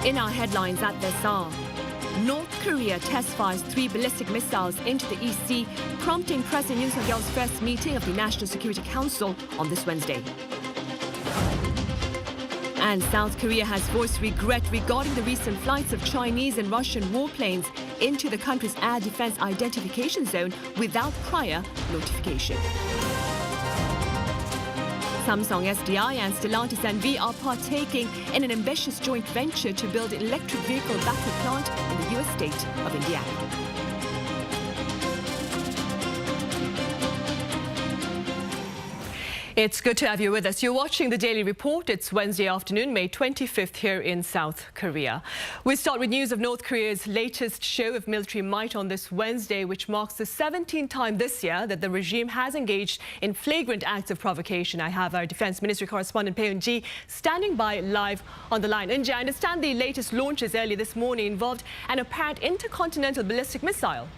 In our headlines at this hour, North Korea test fires 3 ballistic missiles into the East Sea, prompting President Yoon Suk-yeol's first meeting of the National Security Council on this Wednesday. And South Korea has voiced regret regarding the recent flights of Chinese and Russian warplanes into the country's air defense identification zone without prior notification. Samsung, SDI and Stellantis NV are partaking in an ambitious joint venture to build an electric vehicle battery plant in the U.S. state of Indiana. It's good to have you with us. You're watching the Daily Report. It's Wednesday afternoon, May 25th here in South Korea. We start with news of North Korea's latest show of military might on this Wednesday, which marks the 17th time this year that the regime has engaged in flagrant acts of provocation. I have our Defense Ministry correspondent Eun-ji standing by live on the line. Eun-ji, I understand the latest launches early this morning involved an apparent intercontinental ballistic missile.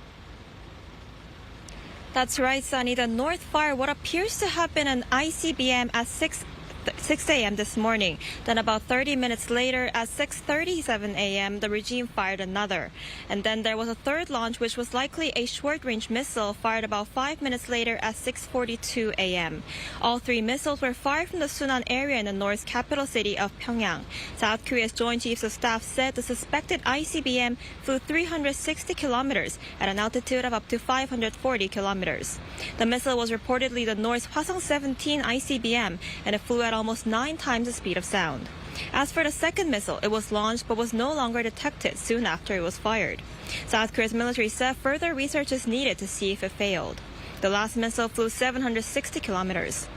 That's right, Sunny. The North fired what appears to have been an ICBM at 6 a.m. this morning. Then about 30 minutes later, at 6:37 a.m., the regime fired another. And then there was a third launch, which was likely a short-range missile fired about 5 minutes later at 6:42 a.m. All 3 missiles were fired from the Sunan area in the North's capital city of Pyongyang. South Korea's Joint Chiefs of Staff said the suspected ICBM flew 360 kilometers at an altitude of up to 540 kilometers. The missile was reportedly the North's Hwasong-17 ICBM, and it flew at almost 9 times the speed of sound. As for the second missile, it was launched but was no longer detected soon after it was fired. South Korea's military said further research is needed to see if it failed. The last missile flew 760 kilometers.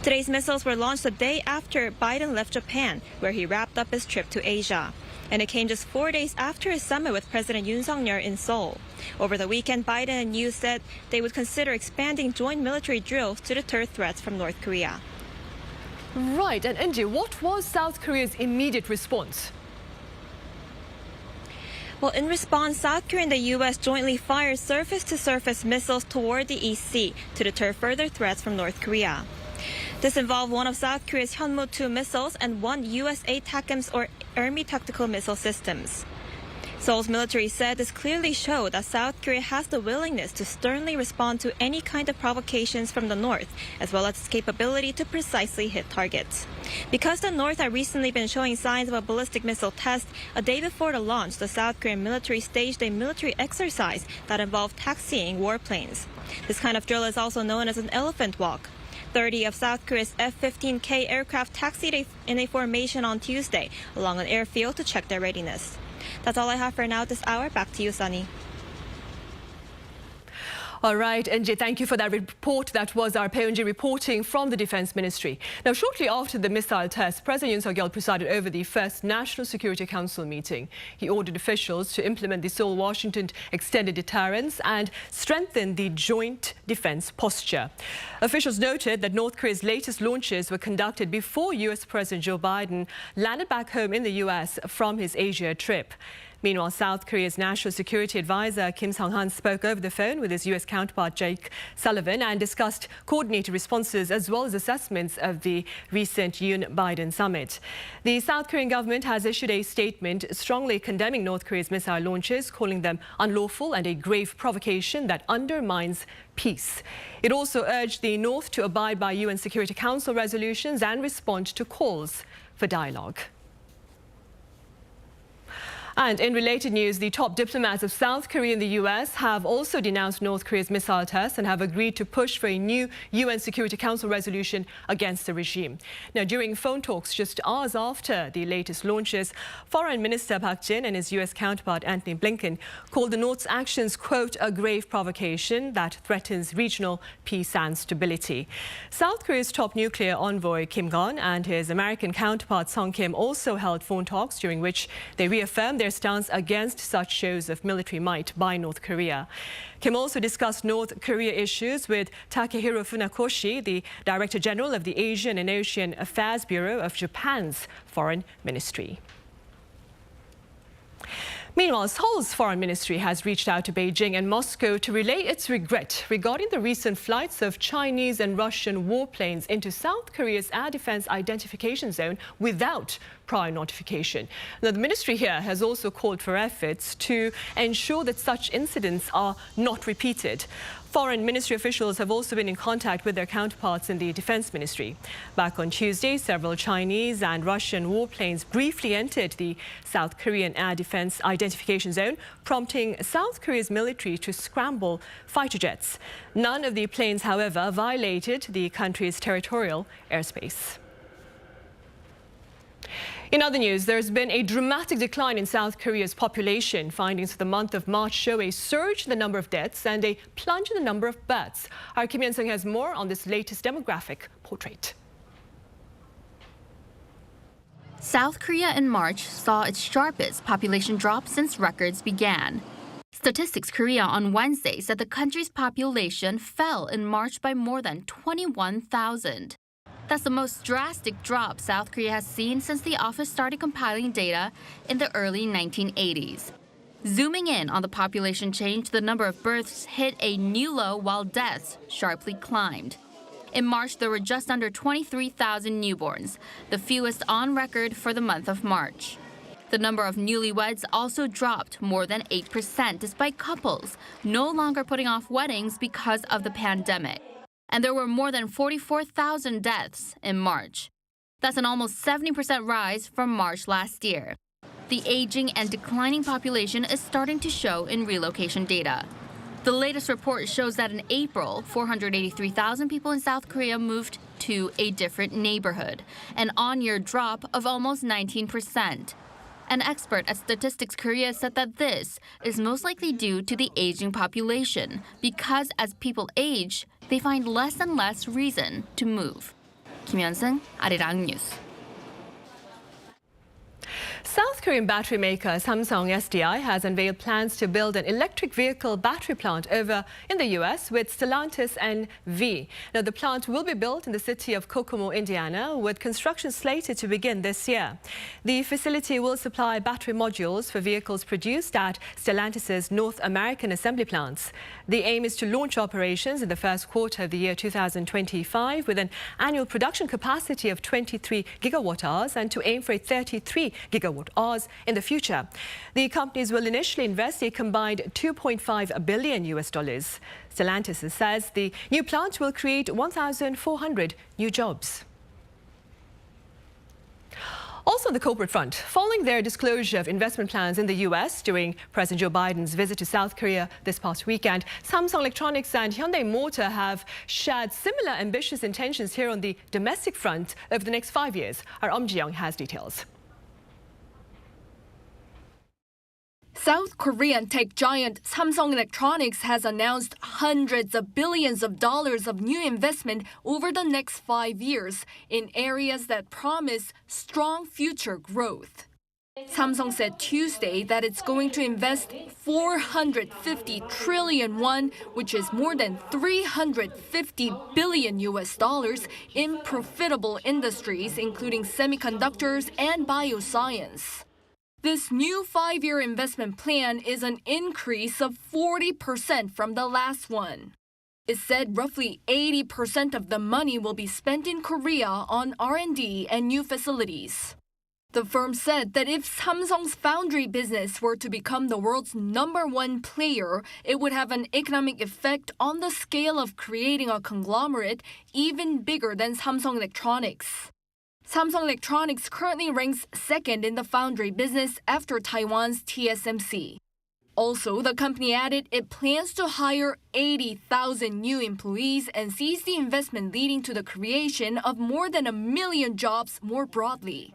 Today's missiles were launched the day after Biden left Japan, where he wrapped up his trip to Asia. And it came just 4 days after his summit with President Yoon Suk-yeol in Seoul. Over the weekend, Biden and Yoon said they would consider expanding joint military drills to deter threats from North Korea. Right, and Eun-ji, what was South Korea's immediate response? Well, in response, South Korea and the U.S. jointly fired surface-to-surface missiles toward the East Sea to deter further threats from North Korea. This involved one of South Korea's Hyunmoo-2 missiles and one U.S. ATACMS or Army tactical missile systems. Seoul's military said this clearly showed that South Korea has the willingness to sternly respond to any kind of provocations from the North, as well as its capability to precisely hit targets. Because the North had recently been showing signs of a ballistic missile test, a day before the launch, the South Korean military staged a military exercise that involved taxiing warplanes. This kind of drill is also known as an elephant walk. 30 of South Korea's F-15K aircraft taxied in a formation on Tuesday along an airfield to check their readiness. That's all I have for now this hour. Back to you, Sunny. All right, Eun-ji, thank you for that report. That was our Eun-ji reporting from the Defense Ministry. Now, shortly after the missile test, President Yoon Suk-yeol presided over the first National Security Council meeting. He ordered officials to implement the Seoul-Washington extended deterrence and strengthen the joint defense posture. Officials noted that North Korea's latest launches were conducted before U.S. President Joe Biden landed back home in the U.S. from his Asia trip. Meanwhile, South Korea's National Security Advisor Kim Sung-han spoke over the phone with his U.S. counterpart Jake Sullivan and discussed coordinated responses as well as assessments of the recent Yoon-Biden summit. The South Korean government has issued a statement strongly condemning North Korea's missile launches, calling them unlawful and a grave provocation that undermines peace. It also urged the North to abide by UN Security Council resolutions and respond to calls for dialogue. And in related news, the top diplomats of South Korea and the U.S. have also denounced North Korea's missile tests and have agreed to push for a new UN Security Council resolution against the regime. Now, during phone talks just hours after the latest launches, Foreign Minister Park Jin and his U.S. counterpart Antony Blinken called the North's actions, quote, a grave provocation that threatens regional peace and stability. South Korea's top nuclear envoy Kim Gon and his American counterpart Sung Kim also held phone talks during which they reaffirmed their stance against such shows of military might by North Korea. Kim also discussed North Korea issues with Takehiro Funakoshi, the Director General of the Asian and Ocean Affairs Bureau of Japan's Foreign Ministry. Meanwhile, Seoul's foreign ministry has reached out to Beijing and Moscow to relay its regret regarding the recent flights of Chinese and Russian warplanes into South Korea's air defense identification zone without prior notification. Now, the ministry here has also called for efforts to ensure that such incidents are not repeated. Foreign ministry officials have also been in contact with their counterparts in the defense ministry. Back on Tuesday, several Chinese and Russian warplanes briefly entered the South Korean air defense identification zone, prompting South Korea's military to scramble fighter jets. None of the planes, however, violated the country's territorial airspace. In other news, there's been a dramatic decline in South Korea's population. Findings for the month of March show a surge in the number of deaths and a plunge in the number of births. Our Kim Hyun-sung has more on this latest demographic portrait. South Korea in March saw its sharpest population drop since records began. Statistics Korea on Wednesday said the country's population fell in March by more than 21,000. That's the most drastic drop South Korea has seen since the office started compiling data in the early 1980s. Zooming in on the population change, the number of births hit a new low while deaths sharply climbed. In March, there were just under 23,000 newborns, the fewest on record for the month of March. The number of newlyweds also dropped more than 8%, despite couples no longer putting off weddings because of the pandemic. And there were more than 44,000 deaths in March. That's an almost 70% rise from March last year. The aging and declining population is starting to show in relocation data. The latest report shows that in April, 483,000 people in South Korea moved to a different neighborhood, an on-year drop of almost 19%. An expert at Statistics Korea said that this is most likely due to the aging population, because as people age, they find less and less reason to move. Kim Hyun-sung, Arirang News. South Korean battery maker Samsung SDI has unveiled plans to build an electric vehicle battery plant over in the U.S. with Stellantis and V. Now, the plant will be built in the city of Kokomo, Indiana, with construction slated to begin this year. The facility will supply battery modules for vehicles produced at Stellantis' North American assembly plants. The aim is to launch operations in the first quarter of the year 2025 with an annual production capacity of 23 gigawatt hours and to aim for a 33 gigawatt hours in the future. The companies will initially invest a combined $2.5 billion. Stellantis says the new plant will create 1,400 new jobs. Also on the corporate front, following their disclosure of investment plans in the U.S. during President Joe Biden's visit to South Korea this past weekend, Samsung Electronics and Hyundai Motor have shared similar ambitious intentions here on the domestic front over the next 5 years. Our Ji-young has details. South Korean tech giant Samsung Electronics has announced hundreds of billions of dollars of new investment over the next 5 years in areas that promise strong future growth. Samsung said Tuesday that it's going to invest 450 trillion won, which is more than 350 billion US dollars in profitable industries, including semiconductors and bioscience. This new 5-year investment plan is an increase of 40% from the last one. It said roughly 80% of the money will be spent in Korea on R&D and new facilities. The firm said that if Samsung's foundry business were to become the world's #1 player, it would have an economic effect on the scale of creating a conglomerate even bigger than Samsung Electronics. Samsung Electronics currently ranks second in the foundry business after Taiwan's TSMC. Also, the company added it plans to hire 80,000 new employees and sees the investment leading to the creation of more than 1 million jobs more broadly.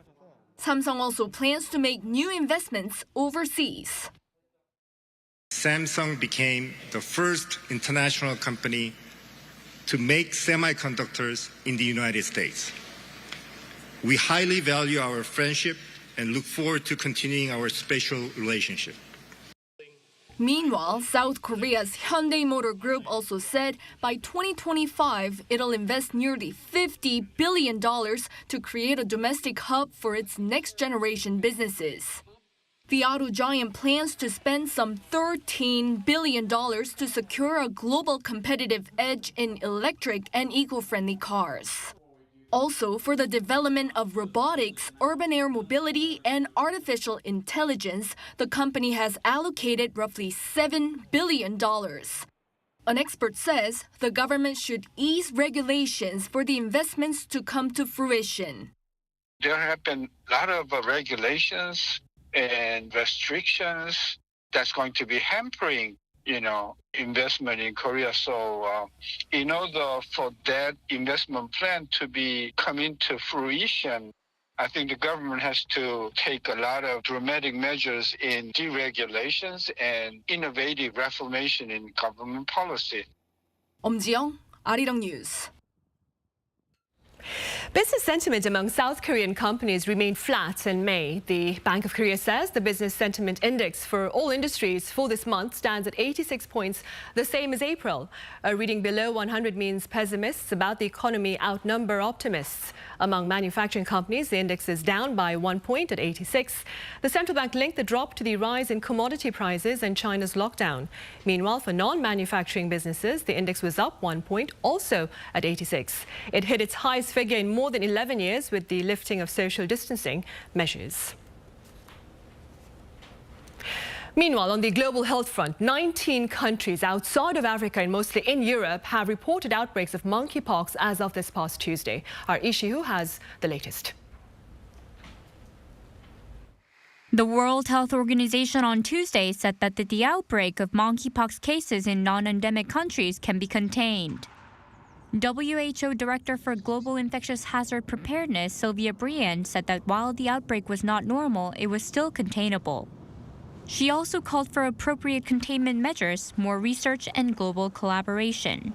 Samsung also plans to make new investments overseas. Samsung became the first international company to make semiconductors in the United States. We highly value our friendship and look forward to continuing our special relationship. Meanwhile, South Korea's Hyundai Motor Group also said by 2025, it'll invest nearly $50 billion to create a domestic hub for its next-generation businesses. The auto giant plans to spend some $13 billion to secure a global competitive edge in electric and eco-friendly cars. Also, for the development of robotics, urban air mobility, and artificial intelligence, the company has allocated roughly $7 billion. An expert says the government should ease regulations for the investments to come to fruition. There have been a lot of regulations and restrictions that's going to be hampering, investment in Korea. So in order for that investment plan to be coming to fruition, I think the government has to take a lot of dramatic measures in deregulations and innovative reformation in government policy. 엄지영, Arirang News. Business sentiment among South Korean companies remained flat in May. The Bank of Korea says the business sentiment index for all industries for this month stands at 86 points, the same as April. A reading below 100 means pessimists about the economy outnumber optimists. Among manufacturing companies, the index is down by 1 point at 86. The central bank linked the drop to the rise in commodity prices and China's lockdown. Meanwhile, for non-manufacturing businesses, the index was up 1 point, also at 86. It hit its highest figure in more than 11 years with the lifting of social distancing measures. Meanwhile, on the global health front, 19 countries outside of Africa and mostly in Europe have reported outbreaks of monkeypox as of this past Tuesday. Our Ishihu has the latest. The World Health Organization on Tuesday said that the outbreak of monkeypox cases in non-endemic countries can be contained. WHO Director for Global Infectious Hazard Preparedness, Sylvia Brian, said that while the outbreak was not normal, it was still containable. She also called for appropriate containment measures, more research, and global collaboration.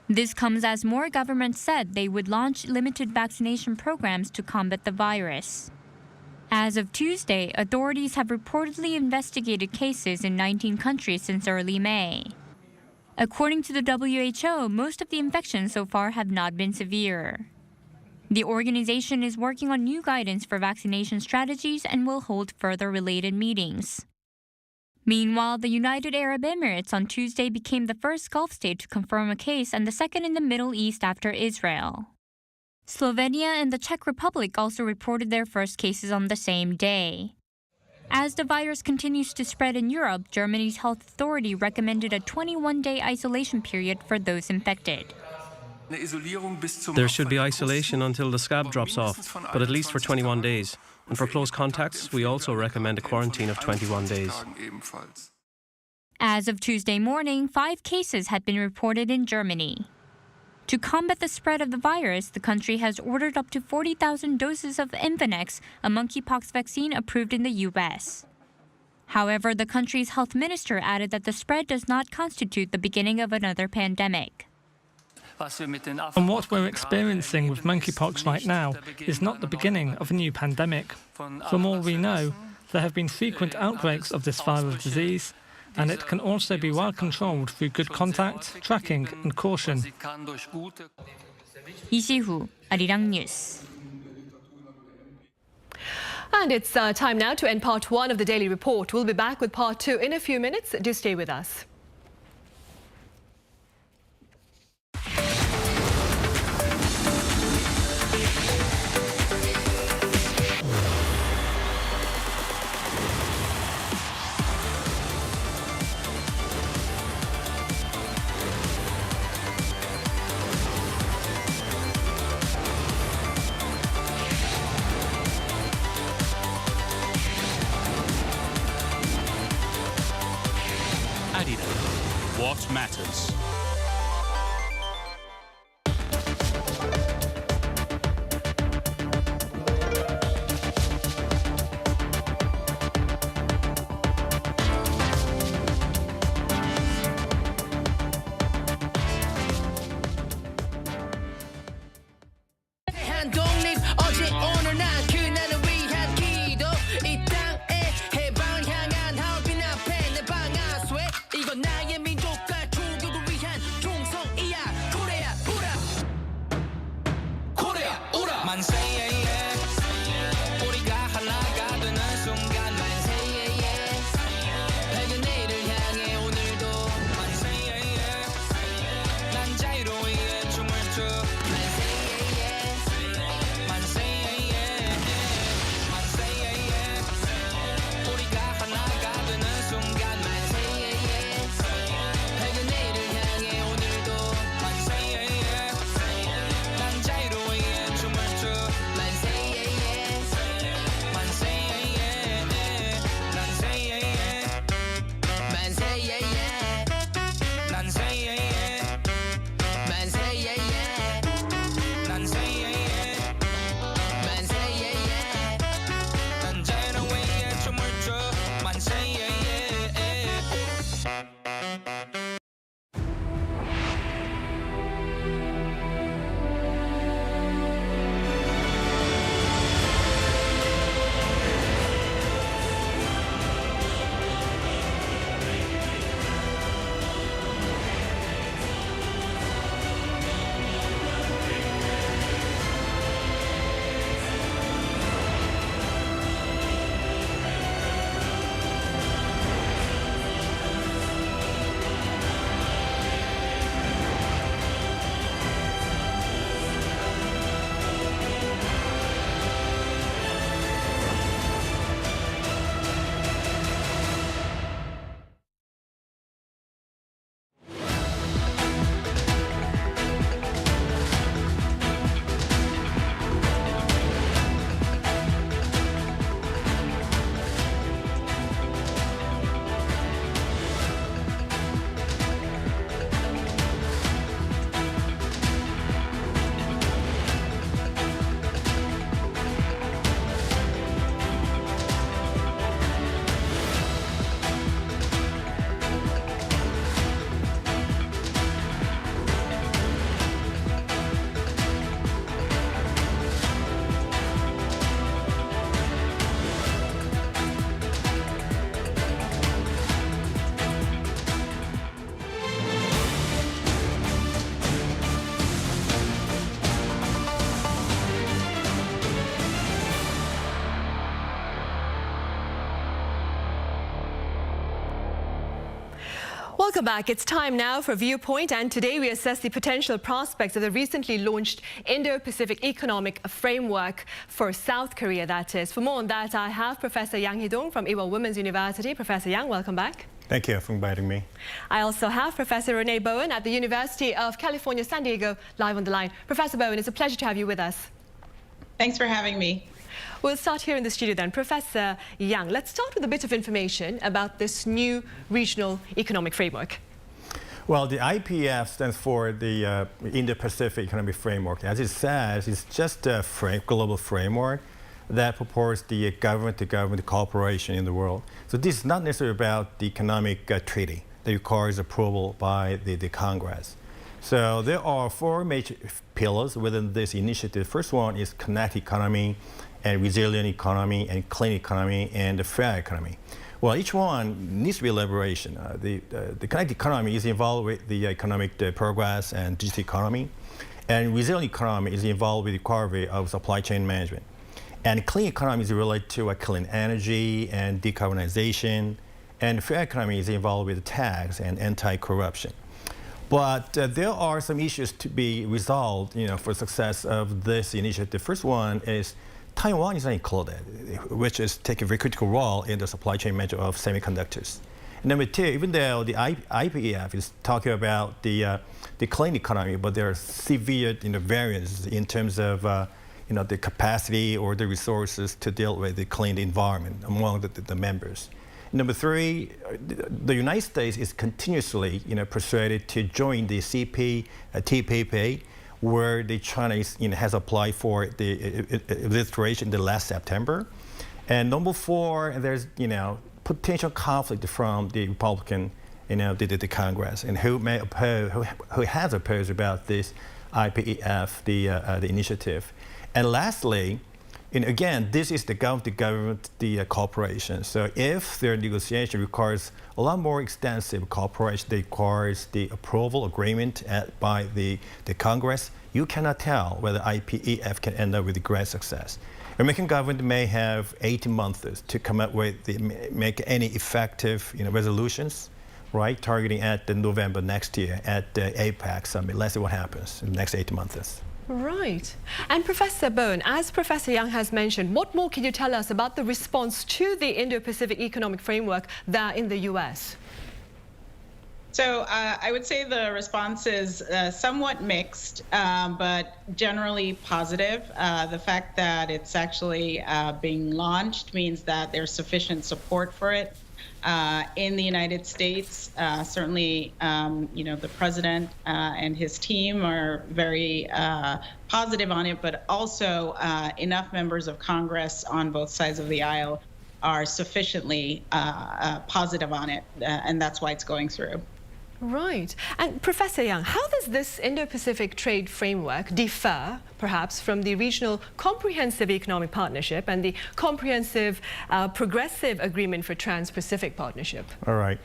This comes as more governments said they would launch limited vaccination programs to combat the virus. As of Tuesday, authorities have reportedly investigated cases in 19 countries since early May. According to the WHO, most of the infections so far have not been severe. The organization is working on new guidance for vaccination strategies and will hold further related meetings. Meanwhile, the United Arab Emirates on Tuesday became the first Gulf state to confirm a case and the second in the Middle East after Israel. Slovenia and the Czech Republic also reported their first cases on the same day. As the virus continues to spread in Europe, Germany's health authority recommended a 21-day isolation period for those infected. There should be isolation until the scab drops off, but at least for 21 days. And for close contacts, we also recommend a quarantine of 21 days. As of Tuesday morning, 5 cases had been reported in Germany. To combat the spread of the virus, the country has ordered up to 40,000 doses of Imvanex, a monkeypox vaccine approved in the U.S. However, the country's health minister added that the spread does not constitute the beginning of another pandemic. And what we're experiencing with monkeypox right now is not the beginning of a new pandemic. From all we know, there have been frequent outbreaks of this viral disease, and it can also be well controlled through good contact, tracking, and caution. Ishihu, Arirang News. And it's time now to end part 1 of the Daily Report. We'll be back with part 2 in a few minutes. Do stay with us. What matters? 우리가 하나가 되는 순간 만세 Welcome back. It's time now for Viewpoint, and today we assess the potential prospects of the recently launched Indo-Pacific Economic Framework for South Korea, that is. For more on that, I have Professor Yang Hee-dong from Ewha Women's University. Professor Yang, welcome back. Thank you for inviting me. I also have Professor Renee Bowen at the University of California, San Diego, live on the line. Professor Bowen, it's a pleasure to have you with us. Thanks for having me. We'll start here in the studio then. Professor Yang, let's start with a bit of information about this new regional economic framework. Well, the IPF stands for the Indo-Pacific Economic Framework. As it says, it's just a global framework that purports the government-to-government cooperation in the world. So this is not necessarily about the economic treaty that requires approval by the Congress. So there are four major pillars within this initiative. First one is connected economy, and resilient economy, and clean economy, and the fair economy. Well, each one needs to be elaboration. The connected economy is involved with the economic progress and digital economy, and resilient economy is involved with the recovery of supply chain management. And clean economy is related to clean energy and decarbonization, and fair economy is involved with tax and anti-corruption. But there are some issues to be resolved, for success of this initiative. First one is Taiwan is not included, which is taking a very critical role in the supply chain management of semiconductors. And number two, even though the IPEF is talking about the clean economy, but there are severe variances in terms of the capacity or the resources to deal with the clean environment among the members. Number three, the United States is continuously persuaded to join the TPP, where the China has applied for the registration the last September. And number four, there's potential conflict from the Republican the Congress, and who has opposed about this IPEF, the initiative. And lastly, again, this is the government-to-government cooperation. So if their negotiation requires a lot more extensive cooperation, that requires the approval agreement by the Congress, you cannot tell whether IPEF can end up with great success. American government may have 18 months to come up with make any effective resolutions, right? Targeting at November next year at the APEC summit. Let's see what happens in the next 18 months. Right. And Professor Bowen, as Professor Yang has mentioned, what more can you tell us about the response to the Indo-Pacific Economic Framework there in the US? So I would say the response is somewhat mixed, but generally positive. The fact that it's actually being launched means that there's sufficient support for it in the United States. Certainly, the president and his team are very positive on it, but also enough members of Congress on both sides of the aisle are sufficiently positive on it, and that's why it's going through. Right. And Professor Yang, how does this Indo-Pacific trade framework differ, perhaps, from the regional comprehensive economic partnership and the comprehensive progressive agreement for Trans-Pacific partnership? All right.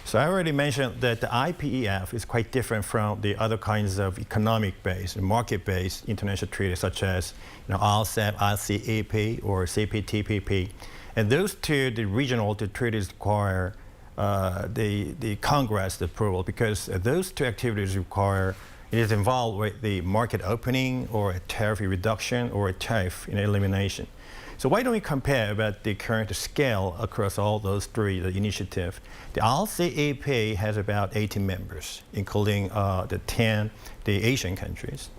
So I already mentioned that the IPEF is quite different from the other kinds of economic-based, market-based international treaties, such as RCEP, RCEP, or CPTPP. And those two, the regional treaties require the Congress approval, because those two activities require, it is involved with the market opening or a tariff reduction or a tariff elimination. So why don't we compare about the current scale across all those three the RCEP has about 18 members, including the Asian countries,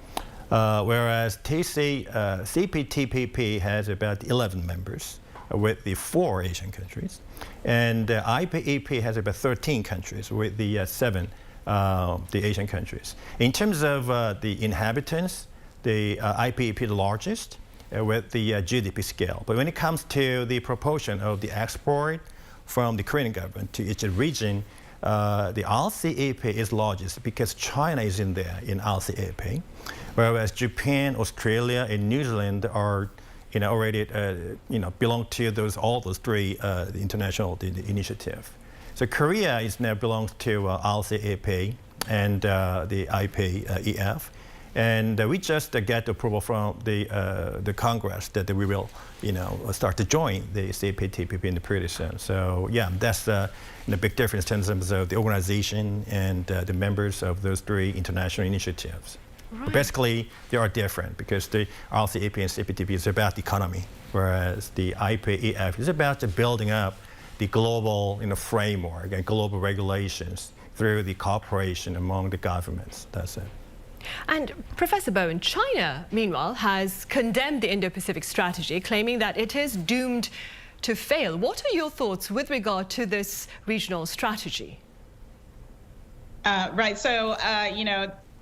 whereas CPTPP has about 11 members, with the 4 Asian countries. And IPEF has about 13 countries with the 7 the Asian countries. In terms of the inhabitants, the IPEF is the largest with the GDP scale. But when it comes to the proportion of the export from the Korean government to each region, the RCEP is largest because China is in there in RCEP, whereas Japan, Australia, and New Zealand are already belong to all those three the international initiative. So Korea is now belongs to RCEP and the IPEF, And we just get approval from the Congress that we will, start to join the CPTPP in the pretty soon. So yeah, that's the big difference in terms of the organization and the members of those three international initiatives. Right. But basically, they are different because the RCEP and CPTPP is about the economy, whereas the IPEF is about building up the global framework and global regulations through the cooperation among the governments. That's it. And Professor Bowen, China, meanwhile, has condemned the Indo-Pacific strategy, claiming that it is doomed to fail. What are your thoughts with regard to this regional strategy? Right. So,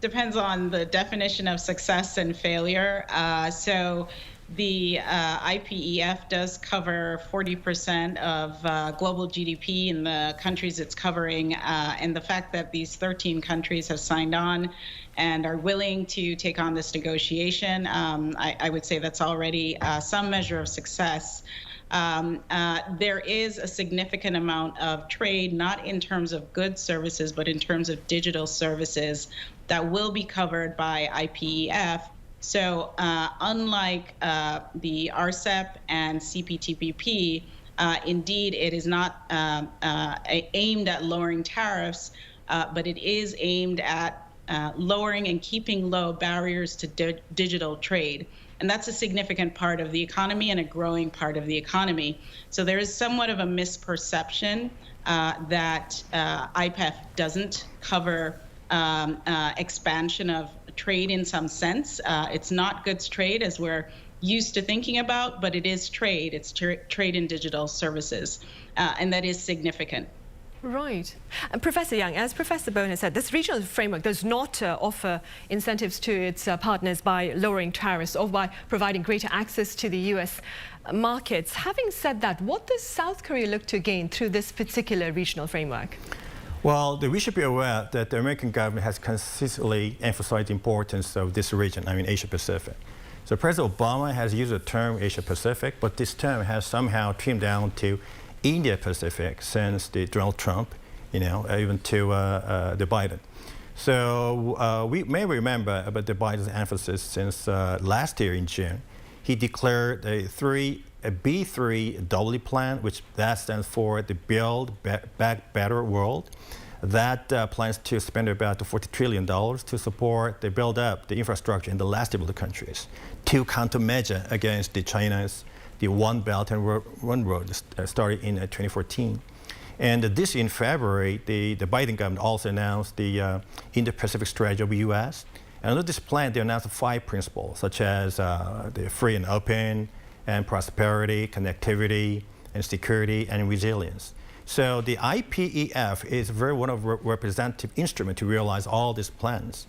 depends on the definition of success and failure. So the IPEF does cover 40% of global GDP in the countries it's covering, and the fact that these 13 countries have signed on and are willing to take on this negotiation, I would say that's already some measure of success. There is a significant amount of trade, not in terms of goods services, but in terms of digital services that will be covered by IPEF. So unlike the RCEP and CPTPP, indeed, it is not aimed at lowering tariffs, but it is aimed at lowering and keeping low barriers to digital trade. And that's a significant part of the economy and a growing part of the economy. So there is somewhat of a misperception that IPEF doesn't cover expansion of trade in some sense. It's not goods trade as we're used to thinking about, but it is trade. It's trade in digital services, and that is significant. Right. And Professor Yang, as Professor Bowen has said, this regional framework does not offer incentives to its partners by lowering tariffs or by providing greater access to the U.S. markets. Having said that, what does South Korea look to gain through this particular regional framework? Well, we should be aware that the American government has consistently emphasized the importance of this region, Asia Pacific. So President Obama has used the term Asia Pacific, but this term has somehow trimmed down to India Pacific since the Donald Trump, even to the Biden. So we may remember about the Biden's emphasis since last year in June. He declared a B3W plan, which that stands for the Build Back Better World. That plans to spend about $40 trillion to support the build up the infrastructure in the last developed countries to countermeasure against the One Belt and One Road started in 2014. And this in February, the Biden government also announced the Indo-Pacific strategy of the U.S. And under this plan, they announced 5 principles, such as the free and open, and prosperity, connectivity, and security, and resilience. So the IPEF is one of the representative instrument to realize all these plans.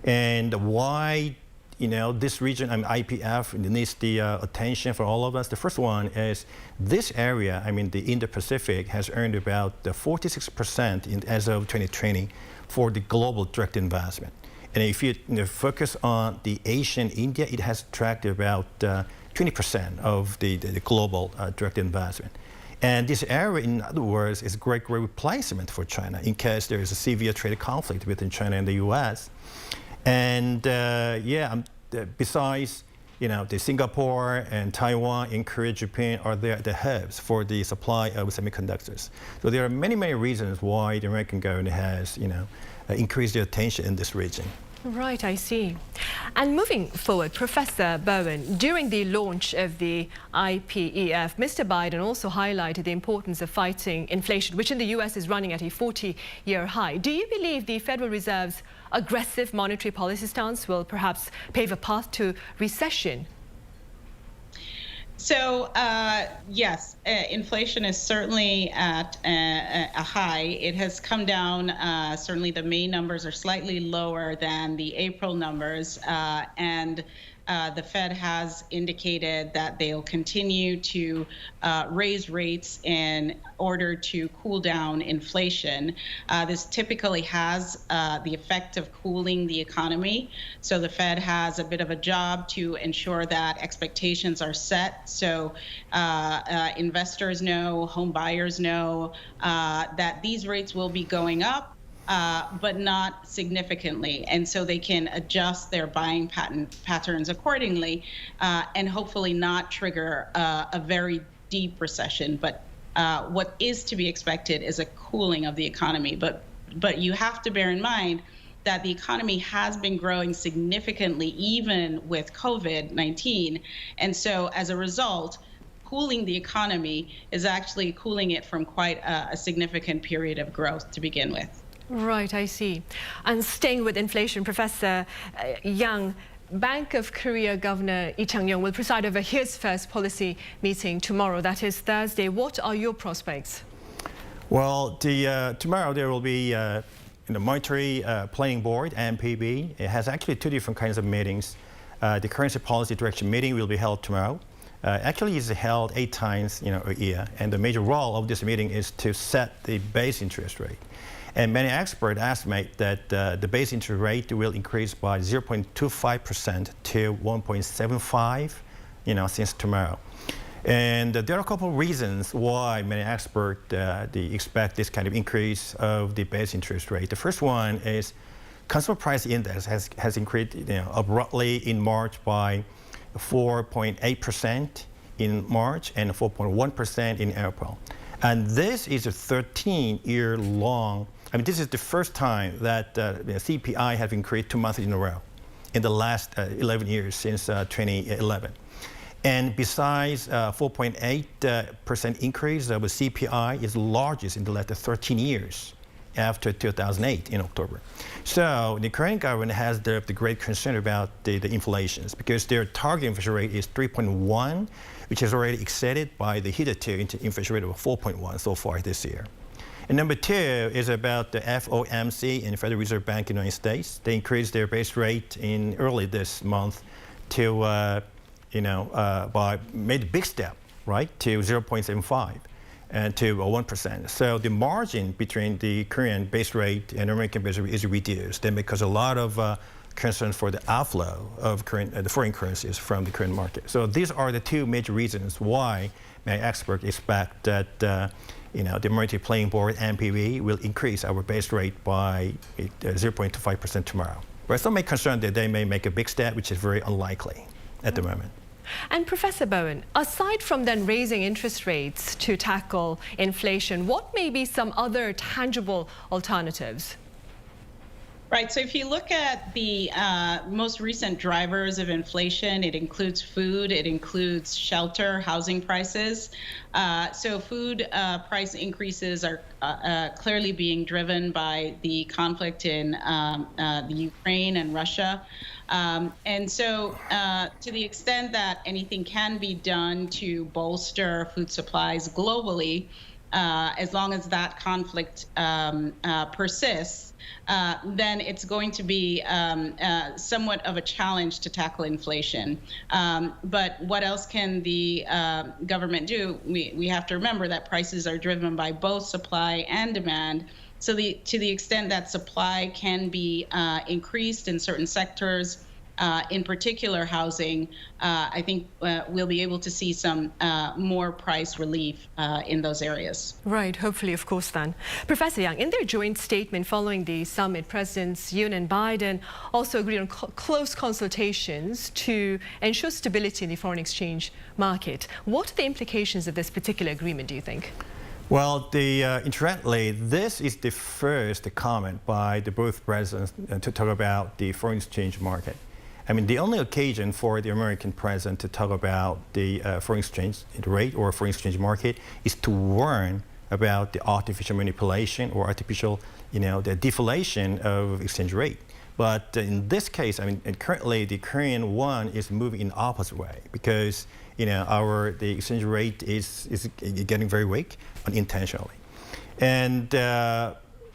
And why this region, IPEF, needs the attention for all of us. The first one is this area, the Indo-Pacific, has earned about 46% as of 2020 for the global direct investment. And if you focus on the Asian India, it has attracted about 20% of the global direct investment. And this area, in other words, is a great replacement for China in case there is a severe trade conflict between China and the U.S. And besides, the Singapore and Taiwan and Korea, Japan are the hubs for the supply of semiconductors. So there are many, many reasons why the American government has, increased their attention in this region. Right, I see. And moving forward, Professor Bowen, during the launch of the IPEF, Mr. Biden also highlighted the importance of fighting inflation, which in the U.S. is running at a 40-year high. Do you believe the Federal Reserve's aggressive monetary policy stance will perhaps pave a path to recession? So, yes, inflation is certainly at a high. It has come down. Certainly the May numbers are slightly lower than the April numbers. And the Fed has indicated that they'll continue to raise rates in order to cool down inflation. This typically has the effect of cooling the economy. So the Fed has a bit of a job to ensure that expectations are set. So investors know, home buyers know that these rates will be going up. but not significantly. And so they can adjust their buying patterns accordingly and hopefully not trigger a very deep recession. But what is to be expected is a cooling of the economy. But you have to bear in mind that the economy has been growing significantly even with COVID-19. And so as a result, cooling the economy is actually cooling it from quite a significant period of growth to begin with. Right, I see. And staying with inflation, Professor Yang, Bank of Korea Governor Lee Chang-yong will preside over his first policy meeting tomorrow, that is Thursday. What are your prospects? Well, tomorrow there will be the Monetary Planning Board, MPB. It has actually two different kinds of meetings. The Currency Policy Direction meeting will be held tomorrow. Actually, it's held 8 times a year, and the major role of this meeting is to set the base interest rate. And many experts estimate that the base interest rate will increase by 0.25% to 1.75%, since tomorrow. And there are a couple of reasons why many experts expect this kind of increase of the base interest rate. The first one is consumer price index has increased abruptly in March by 4.8% in March and 4.1% in April. And this is a 13-year-long, this is the first time that the CPI have increased 2 months in a row in the last 11 years since 2011. And besides 4.8% increase of the CPI is the largest in the last 13 years after 2008 in October. So the Korean government has the great concern about the inflations because their target inflation rate is 3.1, which is already exceeded by the hitherto inflation rate of 4.1 so far this year. And number 2 is about the FOMC and Federal Reserve Bank in the United States. They increased their base rate in early this month to made a big step, right, to 0.75 and to 1%. So the margin between the Korean base rate and American base rate is reduced, and because a lot of concern for the outflow of the foreign currencies from the Korean market. So these are the 2 major reasons why many experts expect that the Monetary Planning Board, MPB, will increase our base rate by 0.25% tomorrow. But some may concern that they may make a big step, which is very unlikely at the moment. And Professor Bowen, aside from then raising interest rates to tackle inflation, what may be some other tangible alternatives? Right. So if you look at the most recent drivers of inflation, it includes food, it includes shelter, housing prices. So food price increases are clearly being driven by the conflict in the Ukraine and Russia. And so to the extent that anything can be done to bolster food supplies globally, as long as that conflict persists, then it's going to be somewhat of a challenge to tackle inflation. But what else can the government do? We have to remember that prices are driven by both supply and demand. So to the extent that supply can be increased in certain sectors, in particular housing, I think we'll be able to see some more price relief in those areas. Right, hopefully, of course, then. Professor Yang, in their joint statement following the summit, Presidents Yoon and Biden also agreed on close consultations to ensure stability in the foreign exchange market. What are the implications of this particular agreement, do you think? Well, incidentally, this is the first comment by both presidents to talk about the foreign exchange market. The only occasion for the American president to talk about the foreign exchange rate or foreign exchange market is to warn about the artificial manipulation or artificial, the deflation of exchange rate. But in this case, currently the Korean won is moving in the opposite way because, the exchange rate is getting very weak unintentionally. And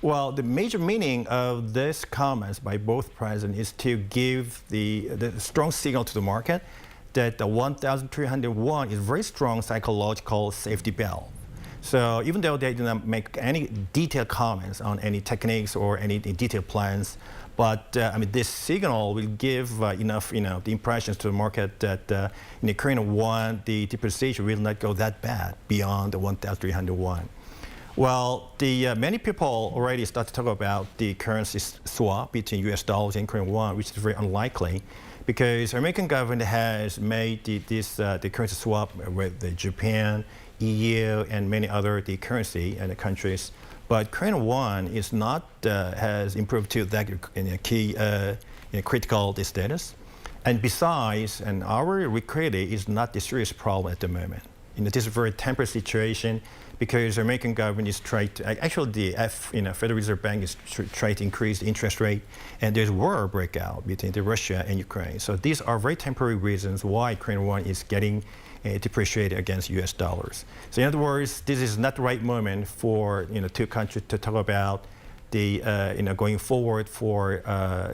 well, the major meaning of this comments by both presidents is to give the strong signal to the market that the 1,301 is a very strong psychological safety belt. So even though they did not make any detailed comments on any techniques or any detailed plans, but this signal will give enough, the impressions to the market that in the Korean won, the depreciation will not go that bad beyond the 1,301. Well, many people already start to talk about the currency swap between US dollars and Korean won, which is very unlikely because the American government has made the currency swap with Japan, EU, and many other currency and countries. But Korean won is not has improved to that key critical status. And besides, our liquidity is not the serious problem at the moment. This is a very temporary situation because the American government is trying to, actually the Federal Reserve Bank is trying to increase the interest rate, and there's war breakout between Russia and Ukraine. So these are very temporary reasons why Korean won is getting depreciated against US dollars. So in other words, this is not the right moment for two countries to talk about the going forward for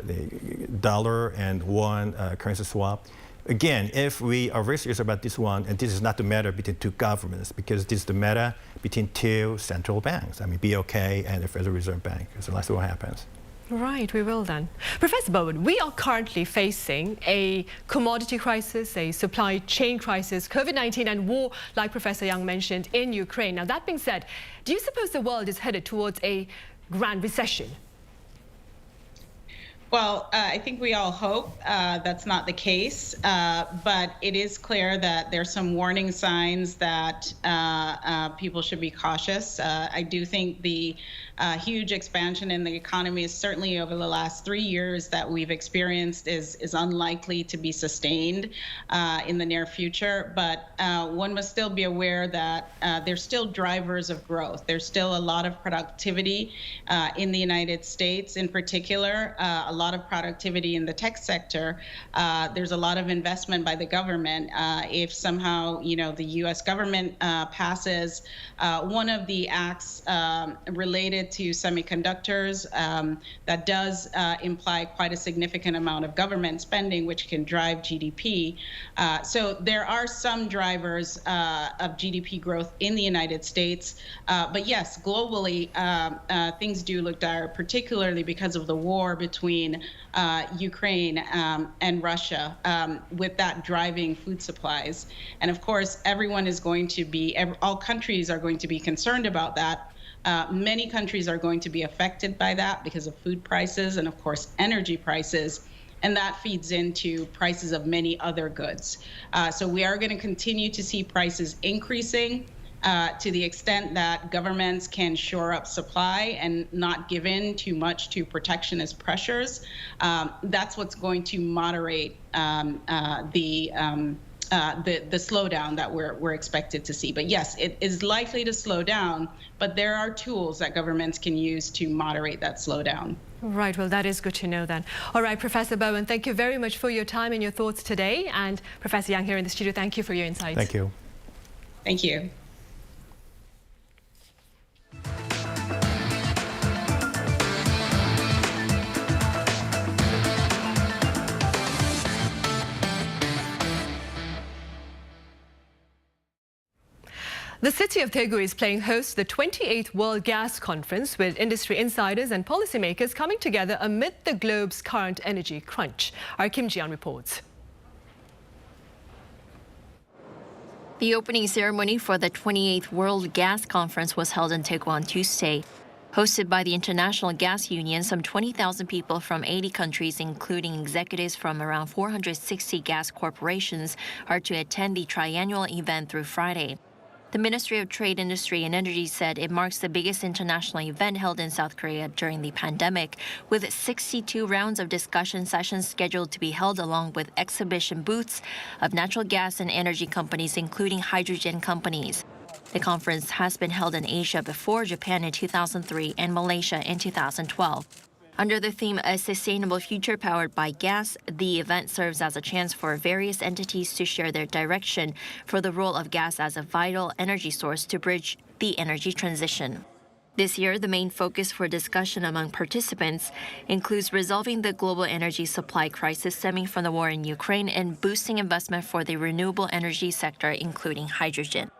the dollar and won currency swap. Again, if we are very serious about this one, and this is not the matter between two governments, because this is the matter between two central banks, BOK and the Federal Reserve Bank. So let's see what happens. Right, we will then. Professor Bowen, we are currently facing a commodity crisis, a supply chain crisis, COVID-19 and war, like Professor Yang mentioned, in Ukraine. Now, that being said, do you suppose the world is headed towards a grand recession? Well, I think we all hope that's not the case, but it is clear that there's some warning signs that people should be cautious. I do think the huge expansion in the economy is certainly over the last 3 years that we've experienced is unlikely to be sustained in the near future. But one must still be aware that there's still drivers of growth. There's still a lot of productivity in the United States in particular, a lot of productivity in the tech sector. There's a lot of investment by the government. If somehow, the U.S. government passes one of the acts related to semiconductors, that does imply quite a significant amount of government spending, which can drive GDP. So there are some drivers of GDP growth in the United States. But yes, globally, things do look dire, particularly because of the war between Ukraine and Russia, with that driving food supplies. And of course, everyone is going to be, all countries are going to be concerned about that. Many countries are going to be affected by that because of food prices and, of course, energy prices. And that feeds into prices of many other goods. So we are going to continue to see prices increasing to the extent that governments can shore up supply and not give in too much to protectionist pressures. That's what's going to moderate the slowdown that we're expected to see. But yes, it is likely to slow down, but there are tools that governments can use to moderate that slowdown. Right, well, that is good to know then. All right, Professor Bowen, thank you very much for your time and your thoughts today. And Professor Yang here in the studio, thank you for your insights. Thank you. Thank you. The city of Daegu is playing host to the 28th World Gas Conference, with industry insiders and policymakers coming together amid the globe's current energy crunch. Our Kim Ji-yeon reports. The opening ceremony for the 28th World Gas Conference was held in Daegu on Tuesday. Hosted by the International Gas Union, some 20,000 people from 80 countries, including executives from around 460 gas corporations, are to attend the triannual event through Friday. The Ministry of Trade, Industry and Energy said it marks the biggest international event held in South Korea during the pandemic, with 62 rounds of discussion sessions scheduled to be held, along with exhibition booths of natural gas and energy companies, including hydrogen companies. The conference has been held in Asia before, Japan in 2003 and Malaysia in 2012. Under the theme A Sustainable Future Powered by Gas, the event serves as a chance for various entities to share their direction for the role of gas as a vital energy source to bridge the energy transition. This year, the main focus for discussion among participants includes resolving the global energy supply crisis stemming from the war in Ukraine and boosting investment for the renewable energy sector, including hydrogen.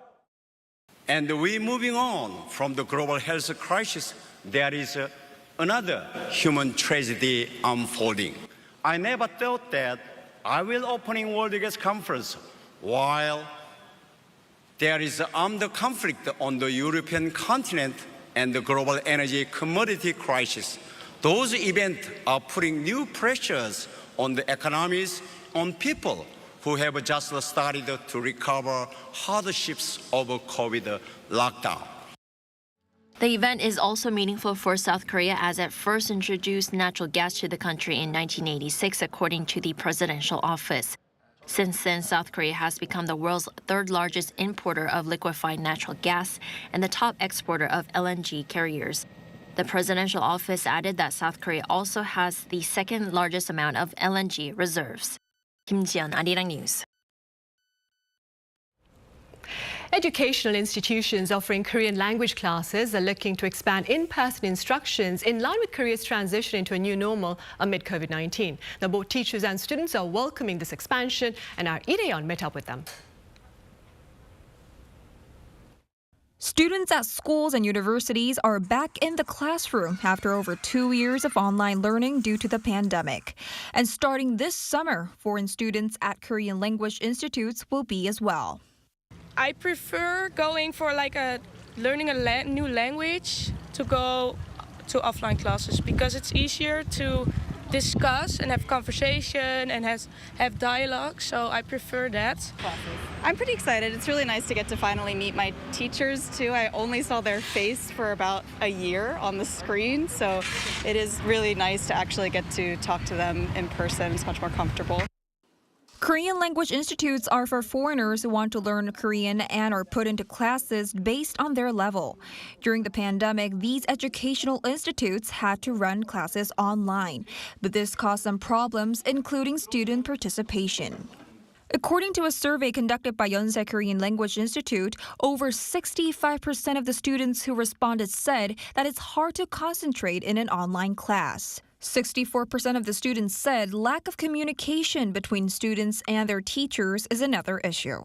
And we're moving on from the global health crisis. There is another human tragedy unfolding. I never thought that I will opening World Gas Conference while There is armed conflict on the European continent and the global energy commodity crisis. Those events are putting new pressures on the economies, on people who have just started to recover hardships of COVID lockdown. The event is also meaningful for South Korea as it first introduced natural gas to the country in 1986, according to the presidential office. Since then, South Korea has become the world's third largest importer of liquefied natural gas and the top exporter of LNG carriers. The presidential office added that South Korea also has the second largest amount of LNG reserves. Kim Ji-yeon, Arirang News. Educational institutions offering Korean language classes are looking to expand in-person instructions in line with Korea's transition into a new normal amid COVID-19. Now, both teachers and students are welcoming this expansion, and our Lee Dae-yeon met up with them. Students at schools and universities are back in the classroom after over 2 years of online learning due to the pandemic. And starting this summer, foreign students at Korean language institutes will be as well. I prefer going for learning a new language to go to offline classes because it's easier to discuss and have conversation and have dialogue, so I prefer that. I'm pretty excited. It's really nice to get to finally meet my teachers too. I only saw their face for about a year on the screen, so it is really nice to actually get to talk to them in person. It's much more comfortable. Korean language institutes are for foreigners who want to learn Korean and are put into classes based on their level. During the pandemic, these educational institutes had to run classes online, but this caused some problems, including student participation. According to a survey conducted by Yonsei Korean Language Institute, over 65% of the students who responded said that it's hard to concentrate in an online class. 64% of the students said lack of communication between students and their teachers is another issue.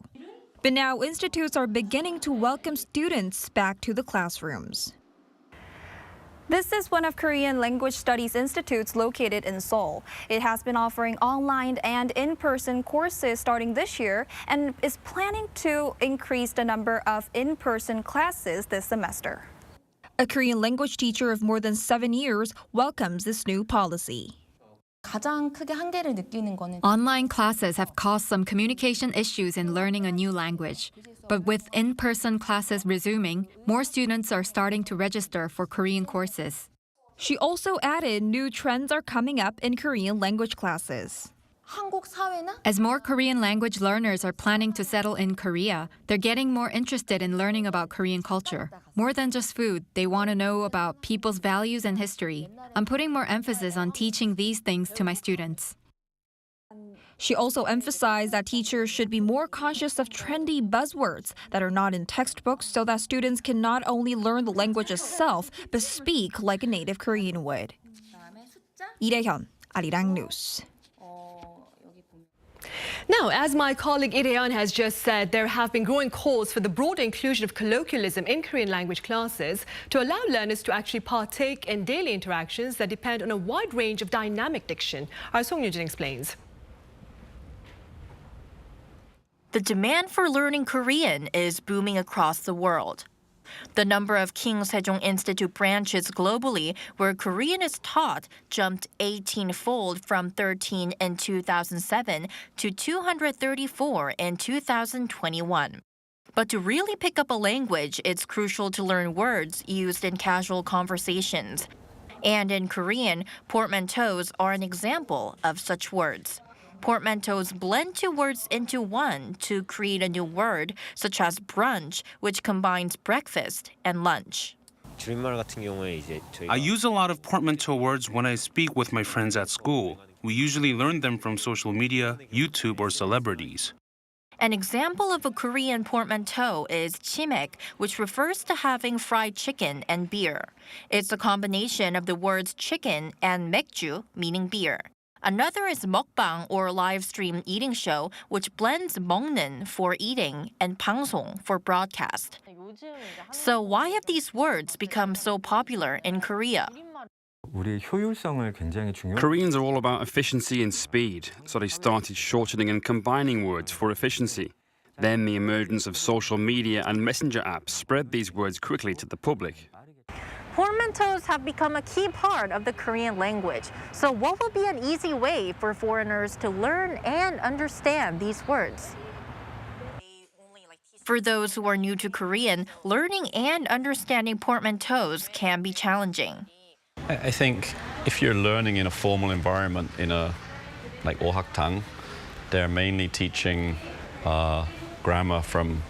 But now institutes are beginning to welcome students back to the classrooms. This is one of Korean Language Studies institutes located in Seoul. It has been offering online and in-person courses starting this year and is planning to increase the number of in-person classes this semester. A Korean language teacher of more than 7 years welcomes this new policy. Online classes have caused some communication issues in learning a new language. But with in-person classes resuming, more students are starting to register for Korean courses. She also added new trends are coming up in Korean language classes. As more Korean language learners are planning to settle in Korea, they're getting more interested in learning about Korean culture. More than just food, they want to know about people's values and history. I'm putting more emphasis on teaching these things to my students. She also emphasized that teachers should be more conscious of trendy buzzwords that are not in textbooks so that students can not only learn the language itself, but speak like a native Korean would. Lee Dae-yeon, Arirang News. Now, as my colleague Lee Dae-yeon has just said, there have been growing calls for the broader inclusion of colloquialism in Korean language classes to allow learners to actually partake in daily interactions that depend on a wide range of dynamic diction. Our Song Yun-jin explains. The demand for learning Korean is booming across the world. The number of King Sejong Institute branches globally where Korean is taught jumped 18-fold from 13 in 2007 to 234 in 2021. But to really pick up a language, it's crucial to learn words used in casual conversations. And in Korean, portmanteaus are an example of such words. Portmanteaus blend two words into one to create a new word, such as brunch, which combines breakfast and lunch. I use a lot of portmanteau words when I speak with my friends at school. We usually learn them from social media, YouTube, or celebrities. An example of a Korean portmanteau is chimek, which refers to having fried chicken and beer. It's a combination of the words chicken and 맥주, meaning beer. Another is mukbang, or live stream eating show, which blends 먹는 for eating and 방송 for broadcast. So why have these words become so popular in Korea? Koreans are all about efficiency and speed, so they started shortening and combining words for efficiency. Then the emergence of social media and messenger apps spread these words quickly to the public. Portmanteaus have become a key part of the Korean language. So what will be an easy way for foreigners to learn and understand these words? For those who are new to Korean, learning and understanding portmanteaus can be challenging. I think if you're learning in a formal environment, in a like 오학당, they're mainly teaching grammar from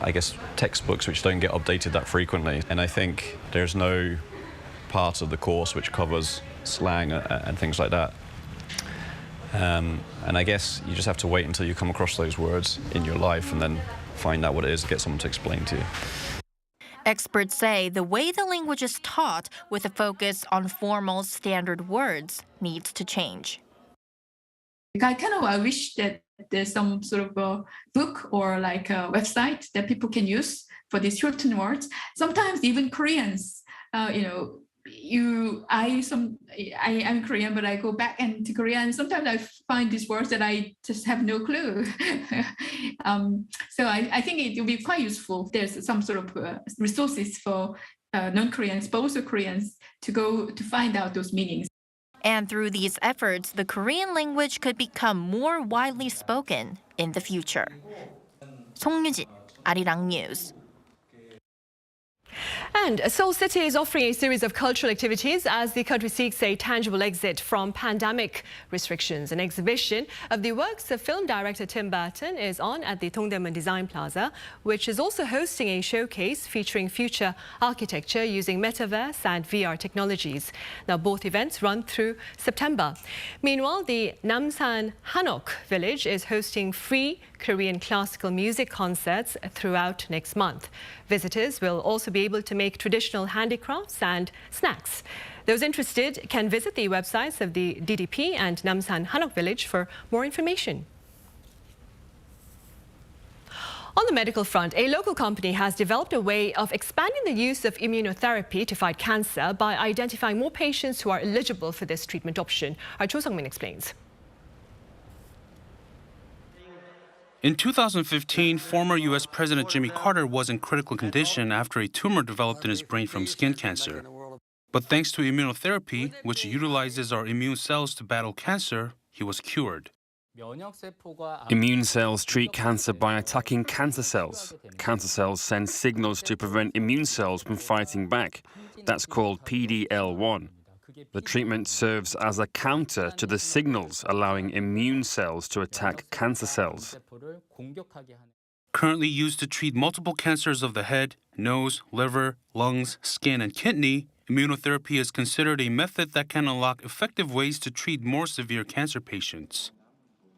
I guess textbooks which don't get updated that frequently, and I think there's no part of the course which covers slang and things like that. And I guess you just have to wait until you come across those words in your life and then find out what it is, get someone to explain to you. Experts say the way the language is taught, with a focus on formal standard words, needs to change. I wish that there's some sort of a book or like a website that people can use for these shortened words. Sometimes even Koreans, I'm Korean, but I go back into Korea, and sometimes I find these words that I just have no clue. So I think it will be quite useful. There's some sort of resources for non-Koreans, but also Koreans, to go to find out those meanings. And through these efforts, the Korean language could become more widely spoken in the future. 송유진, Arirang News. And Seoul City is offering a series of cultural activities as the country seeks a tangible exit from pandemic restrictions. An exhibition of the works of film director Tim Burton is on at the Dongdaemun Design Plaza, which is also hosting a showcase featuring future architecture using metaverse and VR technologies. Now, both events run through September. Meanwhile, the Namsan Hanok village is hosting free Korean classical music concerts throughout next month. Visitors will also be able to make traditional handicrafts and snacks. Those interested can visit the websites of the DDP and Namsan Hanok village for more information. On the medical front, a local company has developed a way of expanding the use of immunotherapy to fight cancer by identifying more patients who are eligible for this treatment option. Our Cho Sung-min explains. In 2015, former U.S. President Jimmy Carter was in critical condition after a tumor developed in his brain from skin cancer. But thanks to immunotherapy, which utilizes our immune cells to battle cancer, he was cured. Immune cells treat cancer by attacking cancer cells. Cancer cells send signals to prevent immune cells from fighting back. That's called PD-L1. The treatment serves as a counter to the signals allowing immune cells to attack cancer cells. Currently used to treat multiple cancers of the head, nose, liver, lungs, skin, and kidney, immunotherapy is considered a method that can unlock effective ways to treat more severe cancer patients.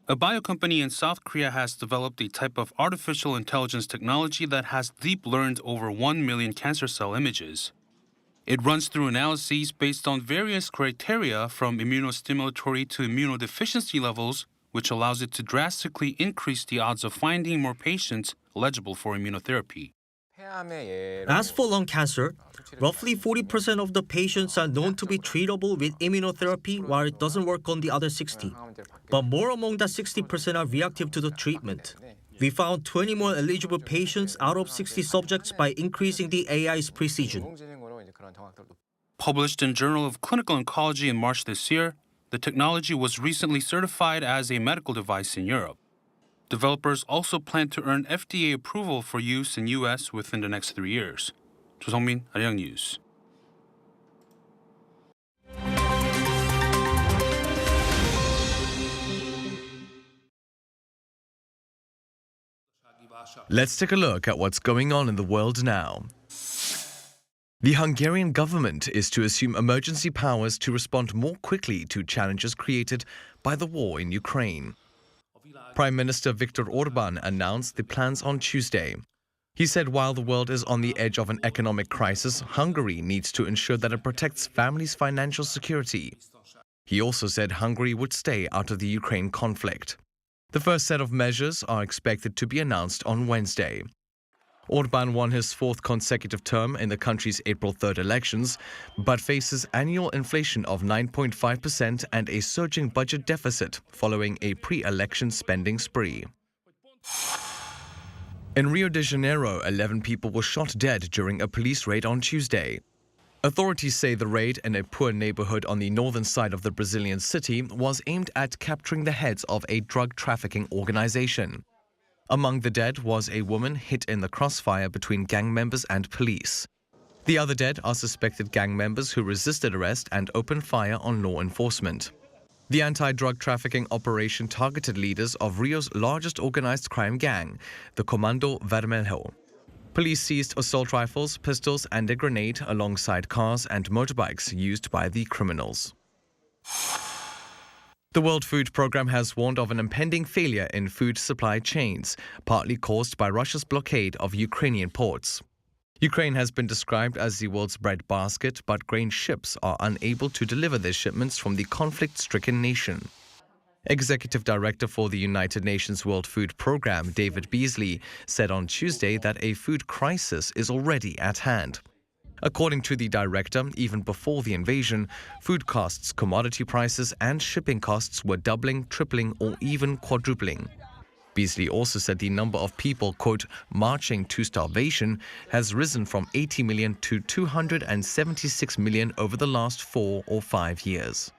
A biocompany in South Korea has developed a type of artificial intelligence technology that has deep learned over 1 million cancer cell images. It runs through analyses based on various criteria from immunostimulatory to immunodeficiency levels, which allows it to drastically increase the odds of finding more patients eligible for immunotherapy. As for lung cancer, roughly 40% of the patients are known to be treatable with immunotherapy, while it doesn't work on the other 60%. But more among that 60% are reactive to the treatment. We found 20 more eligible patients out of 60 subjects by increasing the AI's precision. Published in Journal of Clinical Oncology in March this year, the technology was recently certified as a medical device in Europe. Developers also plan to earn FDA approval for use in U.S. within the next 3 years. Cho Sung-min, Arirang News. Let's take a look at what's going on in the world now. The Hungarian government is to assume emergency powers to respond more quickly to challenges created by the war in Ukraine. Prime Minister Viktor Orbán announced the plans on Tuesday. He said while the world is on the edge of an economic crisis, Hungary needs to ensure that it protects families' financial security. He also said Hungary would stay out of the Ukraine conflict. The first set of measures are expected to be announced on Wednesday. Orbán won his fourth consecutive term in the country's April 3rd elections, but faces annual inflation of 9.5% and a surging budget deficit following a pre-election spending spree. In Rio de Janeiro, 11 people were shot dead during a police raid on Tuesday. Authorities say the raid in a poor neighborhood on the northern side of the Brazilian city was aimed at capturing the heads of a drug trafficking organization. Among the dead was a woman hit in the crossfire between gang members and police. The other dead are suspected gang members who resisted arrest and opened fire on law enforcement. The anti-drug trafficking operation targeted leaders of Rio's largest organized crime gang, the Comando Vermelho. Police seized assault rifles, pistols and a grenade alongside cars and motorbikes used by the criminals. The World Food Programme has warned of an impending failure in food supply chains, partly caused by Russia's blockade of Ukrainian ports. Ukraine has been described as the world's breadbasket, but grain ships are unable to deliver their shipments from the conflict-stricken nation. Executive Director for the United Nations World Food Programme, David Beasley, said on Tuesday that a food crisis is already at hand. According to the director, even before the invasion, food costs, commodity prices and shipping costs were doubling, tripling or even quadrupling. Beasley also said the number of people, quote, marching to starvation has risen from 80 million to 276 million over the last 4 or 5 years.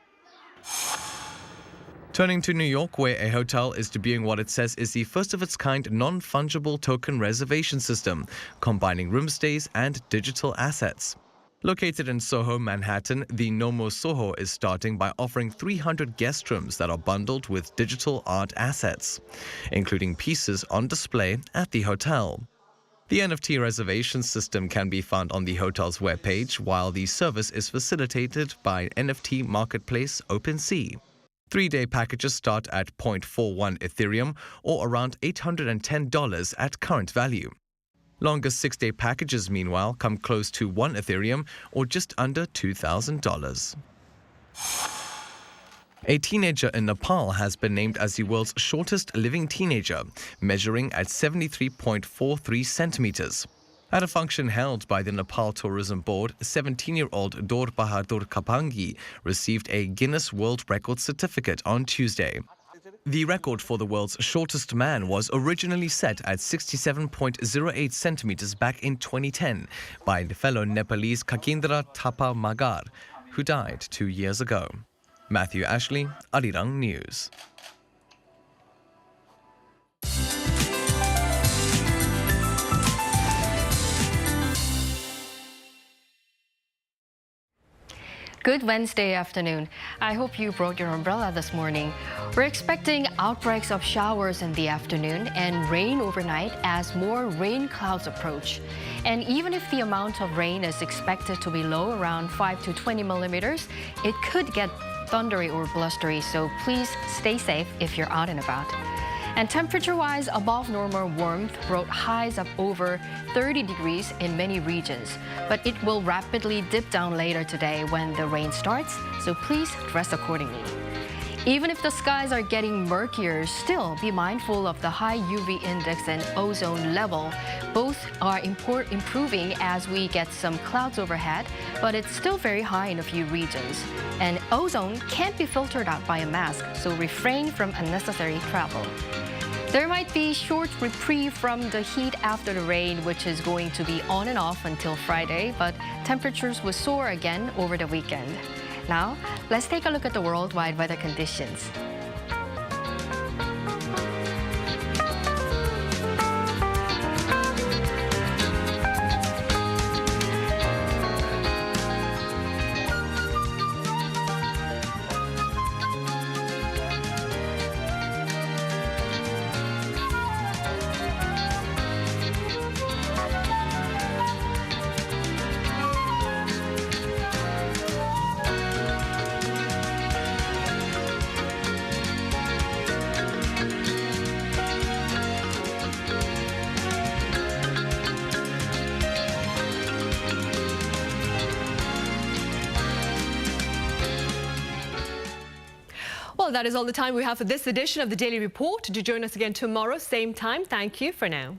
Turning to New York, where a hotel is debuting what it says is the first of its kind non-fungible token reservation system, combining room stays and digital assets. Located in Soho, Manhattan, the Nomo Soho is starting by offering 300 guest rooms that are bundled with digital art assets, including pieces on display at the hotel. The NFT reservation system can be found on the hotel's webpage, while the service is facilitated by NFT marketplace OpenSea. 3-day packages start at 0.41 Ethereum or around $810 at current value. Longer 6-day packages, meanwhile, come close to 1 Ethereum or just under $2,000. A teenager in Nepal has been named as the world's shortest living teenager, measuring at 73.43 centimeters. At a function held by the Nepal Tourism Board, 17-year-old Dor Bahadur Kapangi received a Guinness World Record certificate on Tuesday. The record for the world's shortest man was originally set at 67.08 centimeters back in 2010 by fellow Nepalese Kakindra Thapa Magar, who died 2 years ago. Matthew Ashley, Arirang News. Good Wednesday afternoon. I hope you brought your umbrella this morning. We're expecting outbreaks of showers in the afternoon and rain overnight as more rain clouds approach. And even if the amount of rain is expected to be low, around 5 to 20 millimeters, it could get thundery or blustery, so please stay safe if you're out and about. And temperature-wise, above normal warmth brought highs of over 30 degrees in many regions. But it will rapidly dip down later today when the rain starts, so please dress accordingly. Even if the skies are getting murkier, still be mindful of the high UV index and ozone level. Both are improving as we get some clouds overhead, but it's still very high in a few regions. And ozone can't be filtered out by a mask, so refrain from unnecessary travel. There might be short reprieve from the heat after the rain, which is going to be on and off until Friday, but temperatures will soar again over the weekend. Now, let's take a look at the worldwide weather conditions. Well, that is all the time we have for this edition of the Daily Report. Do join us again tomorrow, same time. Thank you for now.